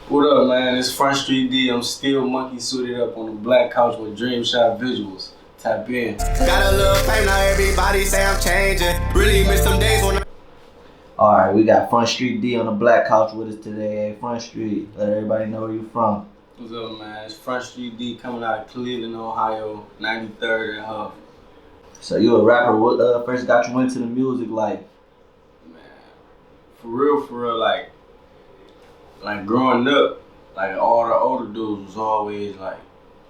What up, man? It's Frontstreet Dee. I'm still monkey suited up on the black couch with Dreamshot Visuals. Tap in. Got a little fame now, everybody say I'm changing. Really miss some days when Alright, we got Frontstreet Dee on the black couch with us today. Hey, Frontstreet, let everybody know where you from. What's up, man? It's Frontstreet Dee coming out of Cleveland, Ohio, 93rd and Huff. So you a rapper, what first got you into the music life? Man, for real, like growing up, like all the older dudes was always like,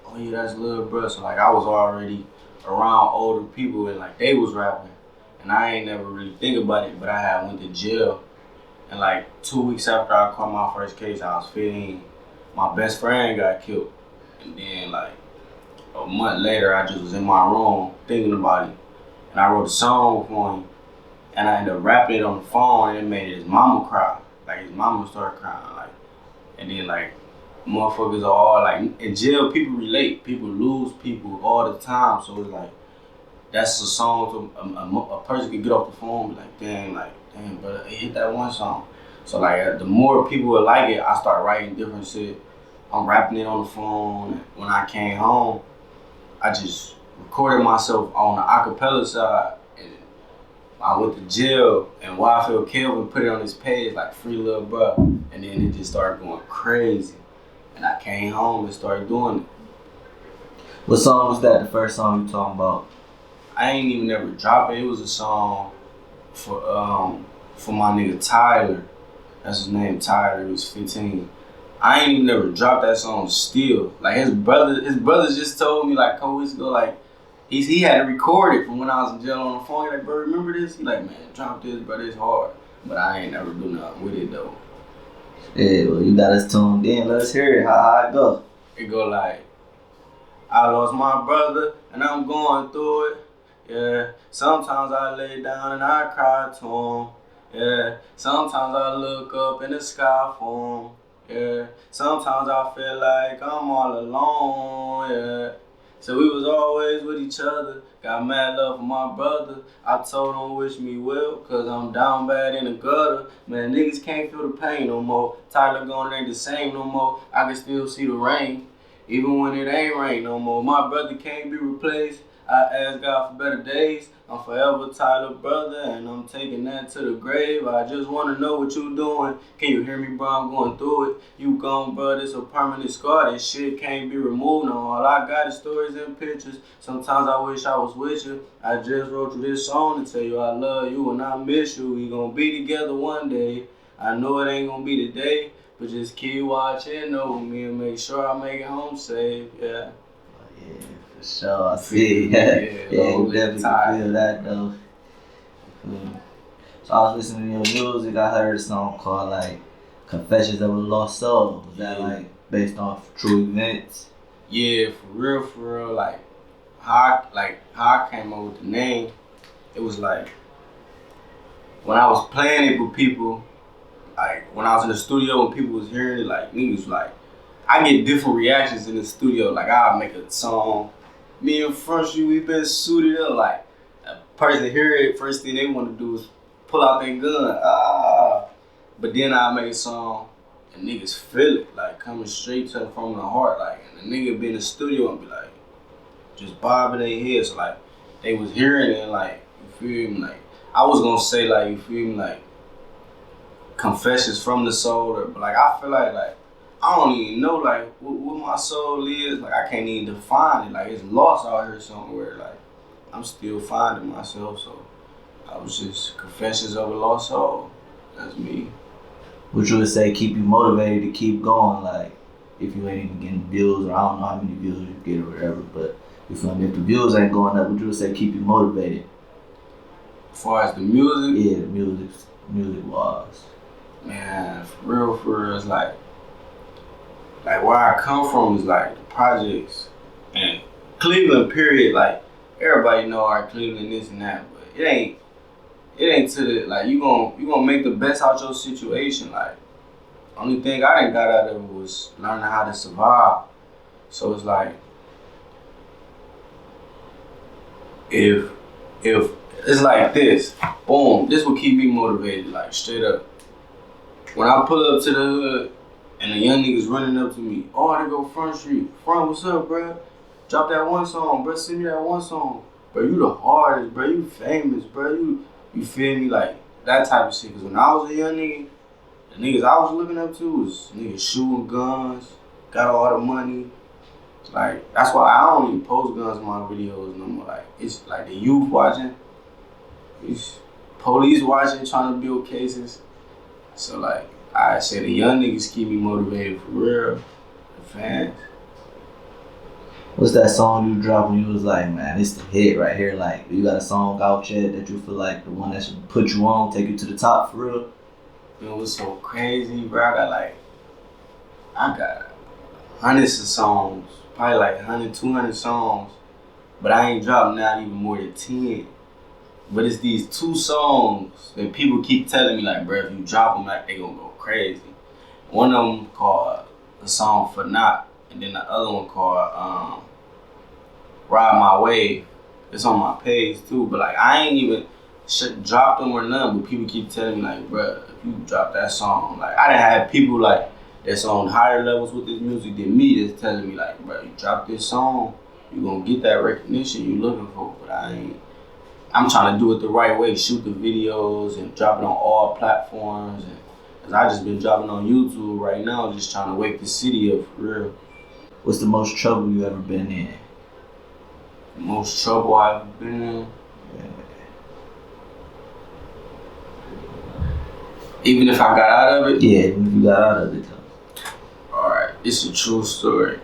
oh yeah, that's little bro. So like I was already around older people and like they was rapping. And I ain't never really think about it, but I had went to jail. And like 2 weeks after I caught my first case, I was 15. My best friend got killed. And then like a month later, I just was in my room thinking about it. And I wrote a song for him. And I ended up rapping it on the phone and it made his mama cry. Like his mama started crying. Like, and then like motherfuckers are all like, in jail people relate. People lose people all the time. So it's like, that's a song to a person could get off the phone and be like, damn, brother, hit that one song. So like the more people would like it, I start writing different shit. I'm rapping it on the phone. When I came home, I just recorded myself on the acapella side. And I went to jail and YFL Kelvin put it on his page like free little bro. And then it just started going crazy. And I came home and started doing it. What song was that, the first song you talking about? I ain't even ever dropped it. It was a song for my nigga Tyler. That's his name, Tyler. He was 15. I ain't even never dropped that song still. Like his brothers just told me like a couple weeks ago, like he had to record it from when I was in jail on the phone. He like, bro, remember this? He like, man, drop this, bro, it's hard. But I ain't never do nothing with it though. Yeah, well you got us tuned in. Let's hear it. How it go? It go like, I lost my brother and I'm going through it. Yeah, sometimes I lay down and I cry to him. Yeah, sometimes I look up in the sky for him. Yeah, sometimes I feel like I'm all alone. Yeah, so we was always with each other. Got mad love for my brother. I told him wish me well, cause I'm down bad in the gutter. Man, niggas can't feel the pain no more. Tyler gone ain't the same no more. I can still see the rain, even when it ain't rain no more. My brother can't be replaced. I ask God for better days. I'm forever Tyler brother and I'm taking that to the grave. I just wanna know what you doing. Can you hear me, bro? I'm going through it. You gone, bro, this a permanent scar. This shit can't be removed. No, all I got is stories and pictures. Sometimes I wish I was with you. I just wrote you this song to tell you I love you and I miss you. We gonna be together one day. I know it ain't gonna be today, but just keep watching over me and make sure I make it home safe. Yeah. Yeah, for sure. I see. Yeah, you definitely feel that though. So I was listening to your music. I heard a song called like "Confessions of a Lost Soul." Was that like based off true events? Yeah, for real. Like how I came up with the name. It was like when I was playing it with people. Like when I was in the studio and people was hearing it, like niggas like. I get different reactions in the studio. Like I'll make a song. Me and Frontstreet, we been suited up. Like a person hear it, first thing they want to do is pull out their gun. But then I make a song and niggas feel it, like coming straight to from the heart. Like and the nigga be in the studio and be like, just bobbing their head. So like they was hearing it and like, you feel me? Like I was gonna say like, you feel me? Like confessions from the soul, but like I feel like I don't even know like what my soul is. Like I can't even define it. Like it's lost out here somewhere. Like I'm still finding myself. So I was just confessions of a lost soul. That's me. What you would say keep you motivated to keep going? Like if you ain't even getting views, or I don't know how many views you get or whatever, but you feel me? If the views ain't going up, what you would say keep you motivated? As far as the music? Yeah, the music wise. Man, for real, it's like where I come from is like the projects and Cleveland period. Like everybody know our Cleveland this and that, but it ain't to the like you gonna make the best out your situation. Like only thing I done got out of it was learning how to survive. So it's like if it's like this, boom, this will keep me motivated. Like straight up, when I pull up to the hood And the young niggas running up to me. Oh, they go Front Street. Front, what's up, bro? Drop that one song, bro. Send me that one song. Bro, you the hardest, bro. You famous, bro. You feel me? Like, that type of shit. Because when I was a young nigga, the niggas I was looking up to was niggas shooting guns, got all the money. Like, that's why I don't even post guns in my videos no more. Like, it's like the youth watching. It's police watching, trying to build cases. So, like, I say the young niggas keep me motivated for real. The fans. What's that song you dropped when you was like, man, it's the hit right here? Like, you got a song out yet that you feel like the one that should put you on, take you to the top for real? It was so crazy, bro. I got hundreds of songs, probably like 100, 200 songs, but I ain't dropped not even more than 10. But it's these 2 songs that people keep telling me, like, bro, if you drop them, like, they gonna go crazy. One of them called the song For Not, and then the other one called Ride My Wave. It's on my page too, but like I ain't even dropped them or nothing, but people keep telling me like, bro, if you drop that song, like I done had people like that's on higher levels with this music than me that's telling me like, bro, you drop this song, you gonna get that recognition you looking for, but I'm trying to do it the right way, shoot the videos and drop it on all platforms, and cause I just been dropping on YouTube right now, just trying to wake the city up for real. What's the most trouble you ever been in? The most trouble I've ever been in? Yeah. Even if I got out of it? Yeah, even if you got out of it. Alright, it's a true story.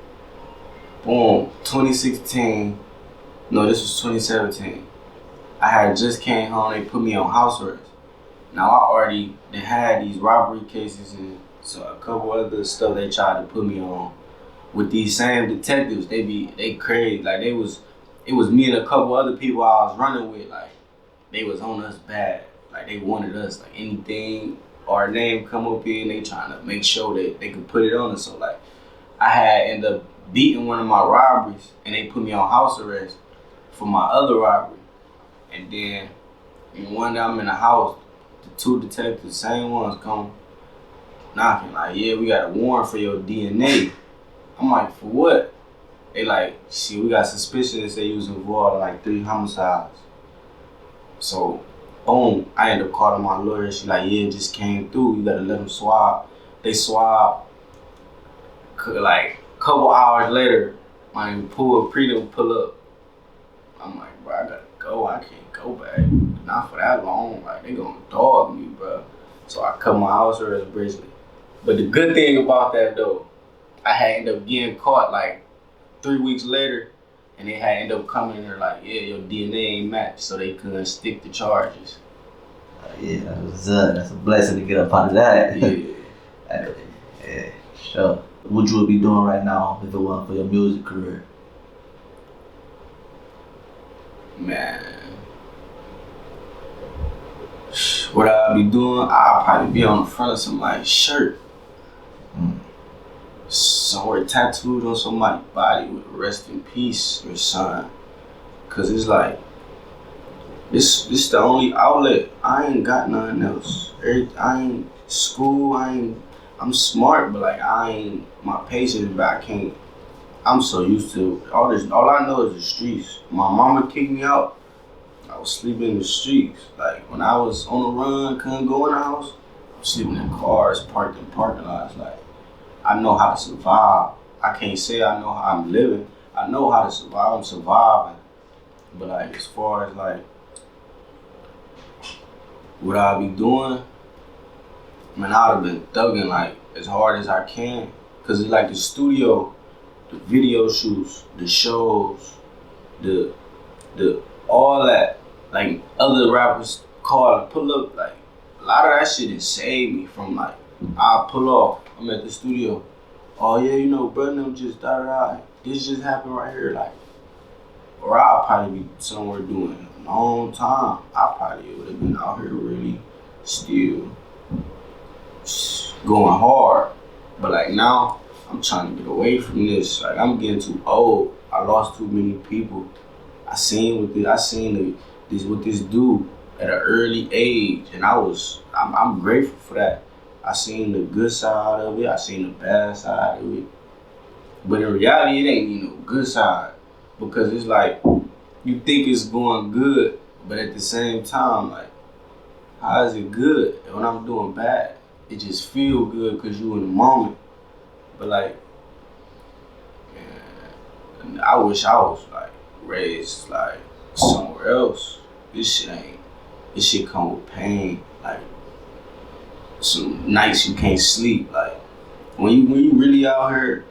Boom, 2016. No, this was 2017. I had just came home, they put me on house arrest. Now I already had these robbery cases and so a couple other stuff they tried to put me on. With these same detectives, they crazy. Like it was me and a couple other people I was running with, like they was on us bad. Like they wanted us, like anything our name come up here and they trying to make sure that they could put it on us. So like I had ended up beating one of my robberies and they put me on house arrest for my other robbery. And then one day I'm in the house, the 2 detectives, same ones come knocking like, yeah, we got a warrant for your DNA. I'm like, for what? They like, shit, we got suspicion that say you was involved in like 3 homicides. So, boom, I ended up calling my lawyer. She like, yeah, it just came through. You gotta let them swab. They swab. Like, a couple hours later, my prenup pull up. I'm like, bro, I gotta go. I can't go back. Not for that long. Like, they gonna dog me, bro. So I cut my house arrest bracelet. But the good thing about that, though, I had ended up getting caught like 3 weeks later, and they had ended up coming in there like, yeah, your DNA ain't matched, so they couldn't stick the charges. Yeah, that's a blessing to get up out of that. Yeah. Yeah, sure. What you would be doing right now if it wasn't for your music career? Man, what I'd be doing, I'd probably be on the front of somebody's shirt. Somewhere tattooed on somebody's body with rest in peace or something. Cause it's like, this the only outlet. I ain't got nothing else. I ain't school, I'm smart, but like my patience, but I can't, I'm so used to all this. All I know is the streets. My mama kicked me out. I was sleeping in the streets. Like when I was on the run, couldn't go in the house, I was sleeping in cars, parked in parking lots. Like, I know how to survive. I can't say I know how I'm living. I know how to survive. I'm surviving. But like as far as like what I'll be doing, man, I'd have been thugging like as hard as I can. Cause it's like the studio, the video shoots, the shows, the all that. Like other rappers call and pull up. Like a lot of that shit has saved me from like I'll pull off. I'm at the studio. Oh yeah, you know, brother, them just da. This just happened right here, like. Or I'll probably be somewhere doing a long time. I probably would have been out here really still going hard. But like now, I'm trying to get away from this. Like I'm getting too old. I lost too many people. I seen what this dude at an early age, and I'm grateful for that. I seen the good side of it. I seen the bad side of it. But in reality, it ain't even no good side because it's like you think it's going good, but at the same time, like, how is it good when I'm doing bad? It just feel good because you in the moment. But like, man, I wish I was like raised like somewhere else. This shit come with pain. Like some nights you can't sleep. Like when you really out here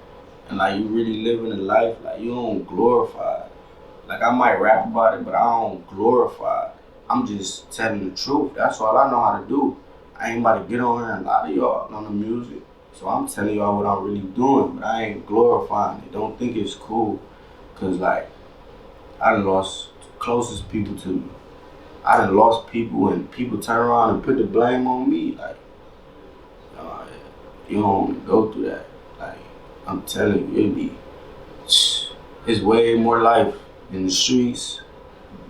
and like you really living a life, like you don't glorify it. Like I might rap about it, but I don't glorify it. I'm just telling the truth. That's all I know how to do. I ain't about to get on here and lie to y'all on the music. So I'm telling y'all what I'm really doing, but I ain't glorifying it. Don't think it's cool. Cause like, I done lost the closest people to me. I done lost people and people turn around and put the blame on me. Like, you don't want to go through that. Like, I'm telling you, it's way more life in the streets,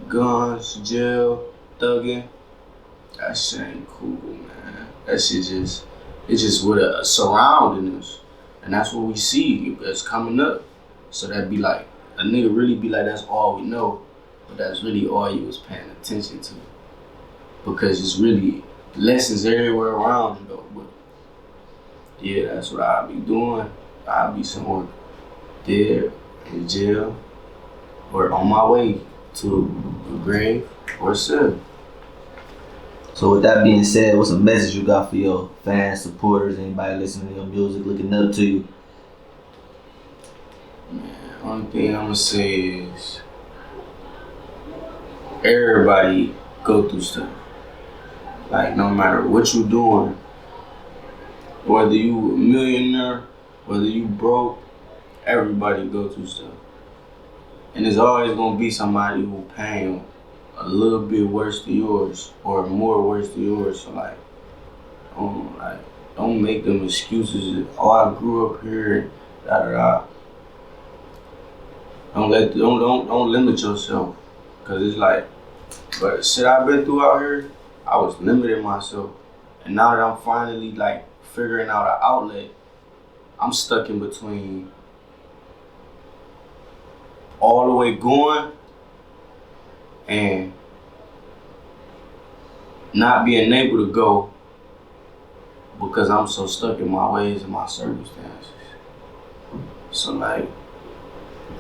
guns, jail, thugging. That shit ain't cool, man. That shit it's just what surrounding us. And that's what we see that's coming up. So that be like, a nigga really be like, that's all we know. But that's really all you was paying attention to. Because it's really lessons everywhere around you though. But yeah, that's what I'll be doing. I'll be somewhere there in jail or on my way to a grave or a cell. So with that being said, what's a message you got for your fans, supporters, anybody listening to your music, looking up to you? Man, only thing I'm gonna say is everybody go through stuff. Like no matter what you doing, whether you a millionaire, whether you broke, everybody go through stuff. And there's always gonna be somebody who pain a little bit worse than yours or more worse than yours. So like don't make them excuses. Oh, I grew up here, da da da. Don't limit yourself, cause it's like, but shit I've been through out here, I was limiting myself, and now that I'm finally like figuring out an outlet, I'm stuck in between all the way going and not being able to go because I'm so stuck in my ways and my circumstances. So like,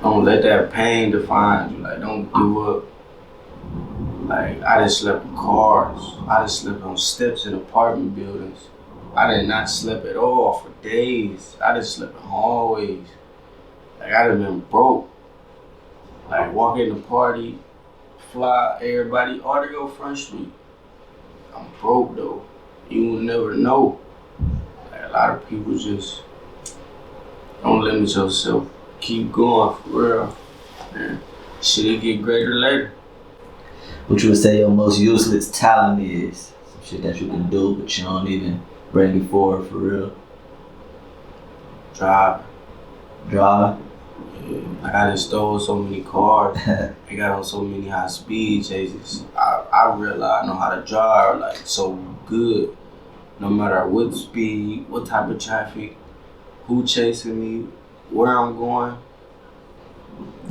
don't let that pain define you. Like, don't give up. Like, I done slept in cars. I done slept on steps in apartment buildings. I did not sleep at all for days. I done slept in hallways. Like, I done been broke. Like, walk in the party, fly everybody, or to go Frontstreet. I'm broke though. You will never know. Like, a lot of people just don't limit yourself. Keep going for real. Man, shit'll get greater later. What you would say your most useless talent is? Some shit that you can do, but you don't even bring it forward for real. Driving. Driving? Yeah. Like I done stole so many cars. I got on so many high speed chases. I realized I know how to drive like so good. No matter what speed, what type of traffic, who chasing me, where I'm going.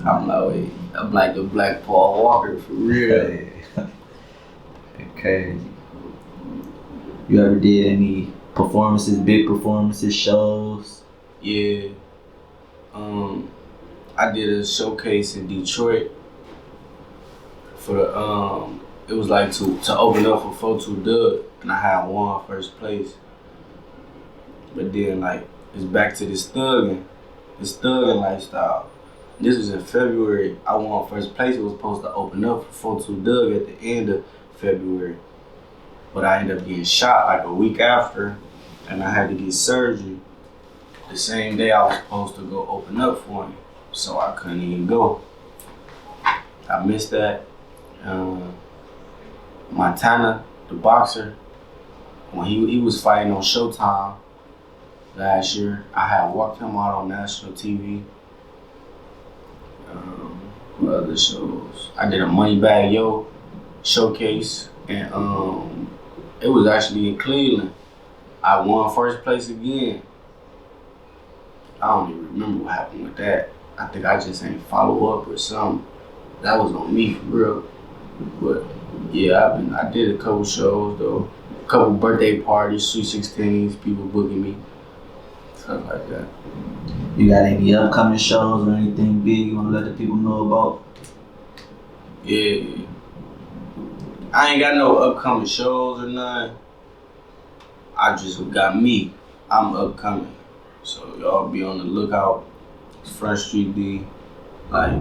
I'm like the Black Paul Walker for real. Okay. You ever did any performances, big performances, shows? Yeah. I did a showcase in Detroit for the it was like to open up for Frontstreet Dee, and I had won first place. But then like it's back to this thugging lifestyle. This was in February. I won first place. It was supposed to open up for Frontstreet Dee at the end of February. But I ended up getting shot like a week after, and I had to get surgery. The same day I was supposed to go open up for him, so I couldn't even go. I missed that. Montana, the boxer, when he was fighting on Showtime last year, I had walked him out on national TV. What other shows? I did a Moneybag Yo showcase, and it was actually in Cleveland. I won first place again. I don't even remember what happened with that. I think I just ain't follow up or something. That was on me for real. But yeah, I did a couple shows though. A couple birthday parties, Sweet 16s, people booking me. Stuff like that. You got any upcoming shows or anything big you wanna let the people know about? Yeah. I ain't got no upcoming shows or nothing. I just got me. I'm upcoming. So y'all be on the lookout. It's Frontstreet Dee. Like,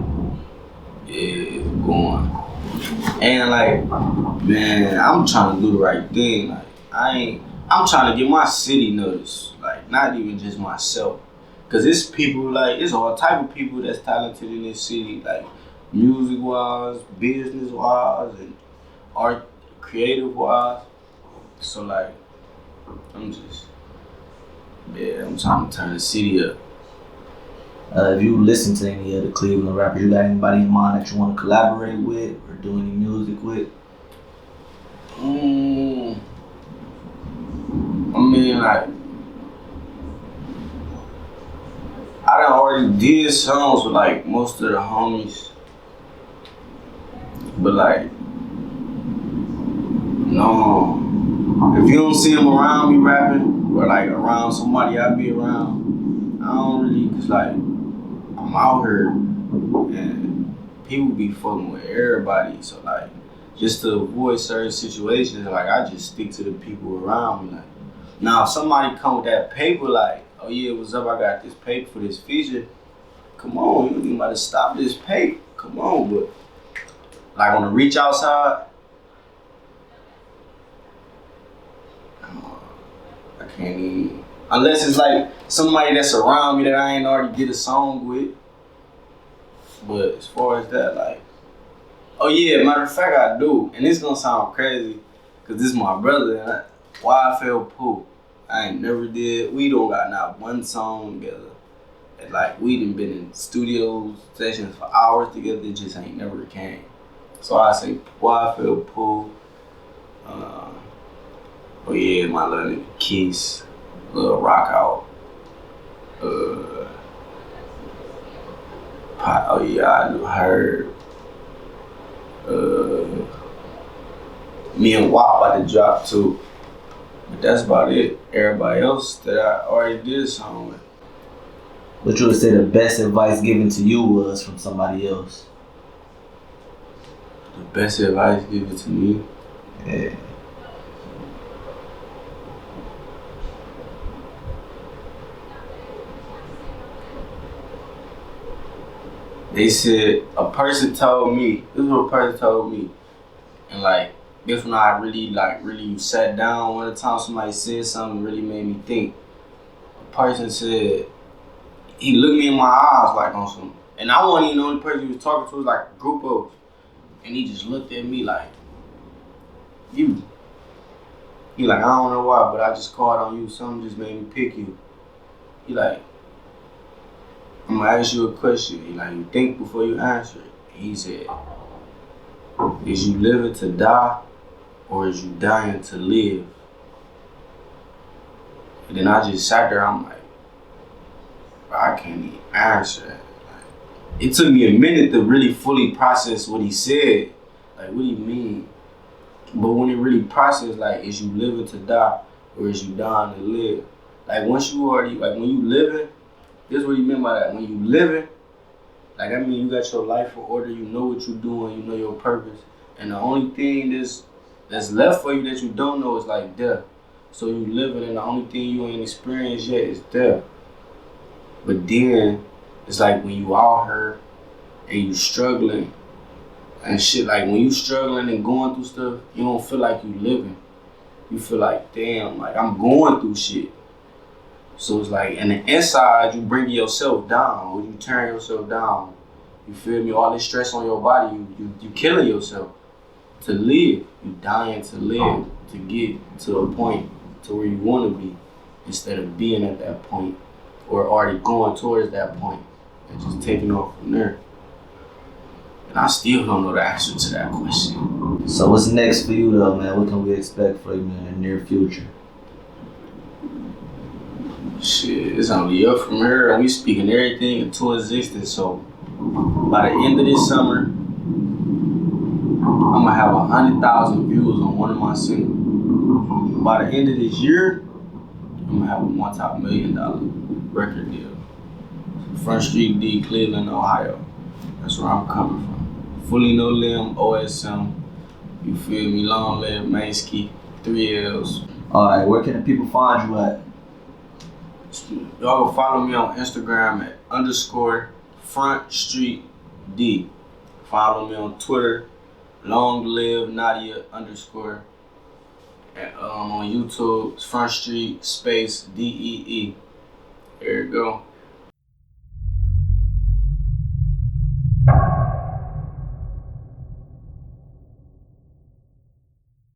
yeah, it's going. And like, man, I'm trying to do the right thing. Like, I'm trying to get my city noticed. Like, not even just myself. Cause it's people, like, it's all type of people that's talented in this city. Like, music-wise, business-wise, and art, creative-wise. So like, I'm trying to turn the city up. If you listen to any of the Cleveland rappers, you got anybody in mind that you want to collaborate with or do any music with? I mean, like, I done already did songs with like most of the homies, but like, no. If you don't see them around me rapping, or like around somebody I be around, I don't really, cause like, I'm out here and people be fucking with everybody. So like, just to avoid certain situations, like I just stick to the people around me. Like, now if somebody come with that paper, like, oh yeah, what's up? I got this paper for this feature. Come on, you about to stop this paper. Come on, but like on the reach outside, I can't even. Unless it's like somebody that's around me that I ain't already did a song with. But as far as that, like, oh yeah, matter of fact, I do. And it's gonna sound crazy, cause this is my brother. And YFL Pooh. I ain't never did. We don't got not one song together. And like, we done been in studio sessions for hours together. It just ain't never came. So I say YFL Pooh. Oh yeah, my little nigga Keys, Lil Rock Out. Oh yeah, I do Herb. Me and WAP about to drop too. But that's about it. Everybody else that I already did a song with. What you would say the best advice given to you was from somebody else? The best advice given to me? Yeah. They said, a person told me, this is what a person told me. And like, this when I really sat down one time, somebody said something really made me think. A person said, he looked me in my eyes like on some, and I wasn't even the only person he was talking to, it was like a group of, and he just looked at me like, you. He like, I don't know why, but I just called on you, something just made me pick you. He like, I'm gonna ask you a question. He like, you think before you answer it. He said, is you living to die or is you dying to live? And then I just sat there, I'm like, I can't even answer that. Like, it took me a minute to really fully process what he said. Like, what do you mean? But when it really processed, like, is you living to die or is you dying to live? Like, once you already, like, when you living, this is what he meant by that. When you living, like, I mean, you got your life in order, you know what you're doing, you know your purpose. And the only thing that's left for you that you don't know is like death. So you living, and the only thing you ain't experienced yet is death. But then, it's like when you out here and you struggling and shit, like when you struggling and going through stuff, you don't feel like you living. You feel like, damn, like I'm going through shit. So it's like, in the inside, you bring yourself down, or you turn yourself down. You feel me? All this stress on your body, you killing yourself to live. You dying to live, to get to a point to where you want to be, instead of being at that point or already going towards that point and just taking off from there. And I still don't know the answer to that question. So what's next for you though, man? What can we expect from you in the near future? Shit, it's only up from here, and we speaking everything into existence. So by the end of this summer, I'm gonna have 100,000 views on one of my singles. By the end of this year, I'm gonna have a multi-million-dollar record deal. Frontstreet Dee, Cleveland, Ohio. That's where I'm coming from. Fully No Limb, OSM. You feel me? Long Live Mainski, 3 L's. Alright, where can the people find you at? Y'all go follow me on Instagram at _Frontstreet Dee. Follow me on Twitter, Long Live Nadia _ And on YouTube, it's Frontstreet space DEE. There you go.